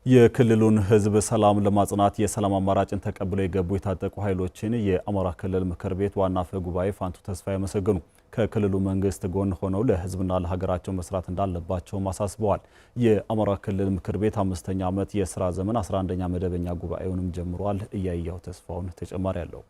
የክልሉን ህዝብ ሰላም ለማጽናት የሰላም አማራጭን ተቀብለው የገቡ የታጠቁ ኃይሎችን የአማራ ክልል ምክር ቤት ዋና አፈ ጉባኤ ፋንቱ ተስፋዬ አመሰገኑ። ከክልሉ መንግስት ጎን ሆነው ለህዝብና ለሀገራቸው መስራት እንዳለባቸው አሳስበዋል። የአማራ ክልል ምክር ቤት 5ኛ ዓመት የሥራ ዘመን 11ኛ መደበኛ ጉባኤውንም ጀምሯል። እያያው ተስፋውን ተጨማሪ አለው።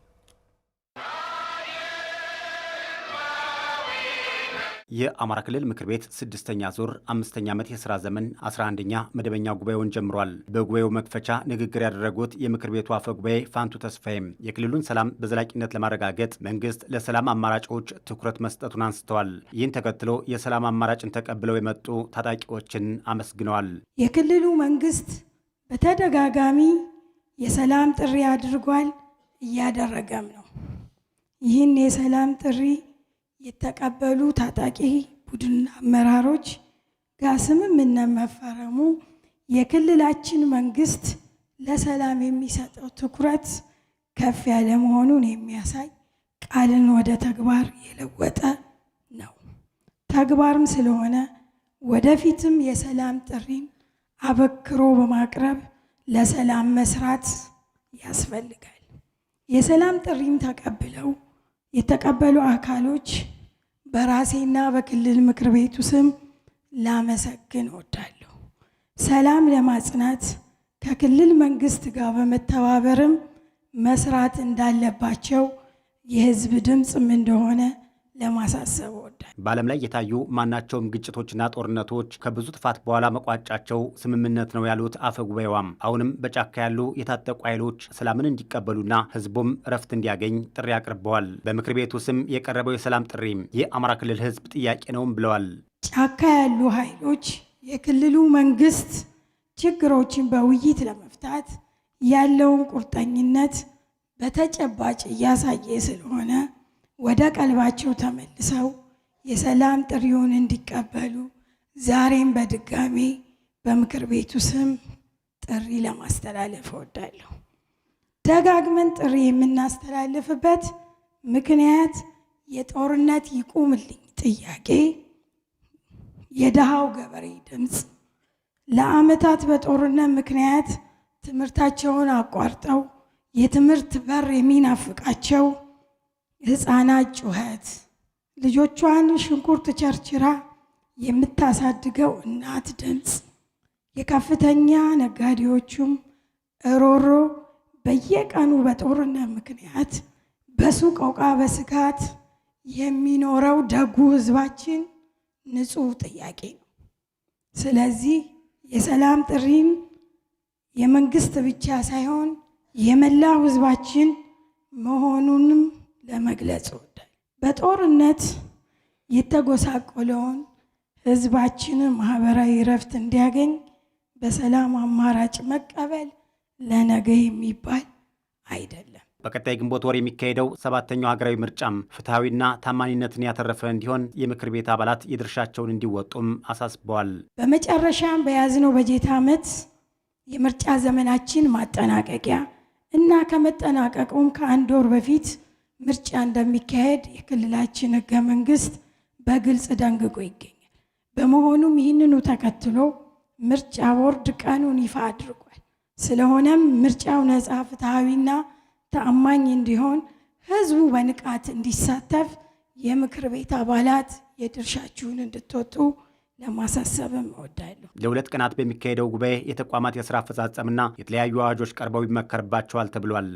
የአማራ ክልል ምክር ቤት 6ኛ ዙር 5ኛ ዓመት የሥራ ዘመን 11ኛ መደበኛ ጉባኤውን ጀምሯል። በጉባኤው መክፈቻ ንግግር ያደረጉት የምክር ቤቱ አፈ ጉባኤ ፋንቱ ተስፋዬም የክልሉን ሰላም በዘላቂነት ለማረጋገጥ መንግስት ለሰላም አማራጮች ትኩረት መስጠቱን አንስተዋል። ይህን ተከትሎ የሰላም አማራጭን ተቀብለው የመጡ ታጣቂዎችን አመስግነዋል። የክልሉ መንግስት በተደጋጋሚ የሰላም ጥሪ አድርጓል፣ እያደረገም ነው። ይህን የሰላም ጥሪ የተቀበሉ ታጣቂ ቡድን አመራሮች ጋር ስምምነት መፈረሙ የክልላችን መንግስት ለሰላም የሚሰጠው ትኩረት ከፍ ያለ መሆኑን የሚያሳይ ቃልን ወደ ተግባር የለወጠ ነው። ተግባርም ስለሆነ ወደፊትም የሰላም ጥሪን አበክሮ በማቅረብ ለሰላም መስራት ያስፈልጋል። የሰላም ጥሪን ተቀብለው የተቀበሉ አካሎች በራሴና በክልል ምክር ቤቱ ስም ላመሰግን እወዳለሁ። ሰላም ለማጽናት ከክልል መንግስት ጋር በመተባበርም መስራት እንዳለባቸው የህዝብ ድምጽም እንደሆነ ለማሳሰብ እወዳለሁ። በዓለም ላይ የታዩ ማናቸውም ግጭቶችና ጦርነቶች ከብዙ ጥፋት በኋላ መቋጫቸው ስምምነት ነው ያሉት አፈ ጉባኤዋም አሁንም በጫካ ያሉ የታጠቁ ኃይሎች ሰላምን እንዲቀበሉና ህዝቡም እረፍት እንዲያገኝ ጥሪ አቅርበዋል። በምክር ቤቱ ስም የቀረበው የሰላም ጥሪም የአማራ ክልል ህዝብ ጥያቄ ነውም ብለዋል። ጫካ ያሉ ኃይሎች የክልሉ መንግስት ችግሮችን በውይይት ለመፍታት ያለውን ቁርጠኝነት በተጨባጭ እያሳየ ስለሆነ ወደ ቀልባቸው ተመልሰው የሰላም ጥሪውን እንዲቀበሉ ዛሬም በድጋሚ በምክር ቤቱ ስም ጥሪ ለማስተላለፍ እወዳለሁ። ደጋግመን ጥሪ የምናስተላልፍበት ምክንያት የጦርነት ይቁምልኝ ጥያቄ፣ የደሃው ገበሬ ድምፅ፣ ለዓመታት በጦርነት ምክንያት ትምህርታቸውን አቋርጠው የትምህርት በር የሚናፍቃቸው ህፃናት ጩኸት፣ ልጆቿን ሽንኩርት ቸርችራ የምታሳድገው እናት ድምፅ፣ የከፍተኛ ነጋዴዎቹም እሮሮ፣ በየቀኑ በጦርነት ምክንያት በሱቅ ዕቃ በስጋት የሚኖረው ደጉ ህዝባችን ንጹህ ጥያቄ ነው። ስለዚህ የሰላም ጥሪን የመንግስት ብቻ ሳይሆን የመላው ህዝባችን መሆኑንም ለመግለጽ እወዳለሁ። በጦርነት የተጎሳቆለውን ህዝባችንን ማህበራዊ እረፍት እንዲያገኝ በሰላም አማራጭ መቀበል ለነገ የሚባል አይደለም። በቀጣይ ግንቦት ወር የሚካሄደው 7ኛው ሀገራዊ ምርጫም ፍትሐዊና ታማኒነትን ያተረፈ እንዲሆን የምክር ቤት አባላት የድርሻቸውን እንዲወጡም አሳስበዋል። በመጨረሻም በያዝነው በጀት ዓመት የምርጫ ዘመናችን ማጠናቀቂያ እና ከመጠናቀቁም ከአንድ ወር በፊት ምርጫ እንደሚካሄድ የክልላችን ህገ መንግስት በግልጽ ደንግጎ ይገኛል። በመሆኑም ይህንኑ ተከትሎ ምርጫ ቦርድ ቀኑን ይፋ አድርጓል። ስለሆነም ምርጫው ነፃ፣ ፍትሐዊና ተአማኝ እንዲሆን ህዝቡ በንቃት እንዲሳተፍ የምክር ቤት አባላት የድርሻችሁን እንድትወጡ ለማሳሰብም እወዳለሁ። ለ2 ቀናት በሚካሄደው ጉባኤ የተቋማት የሥራ አፈጻጸምና የተለያዩ አዋጆች ቀርበው ይመከርባቸዋል ተብሏል።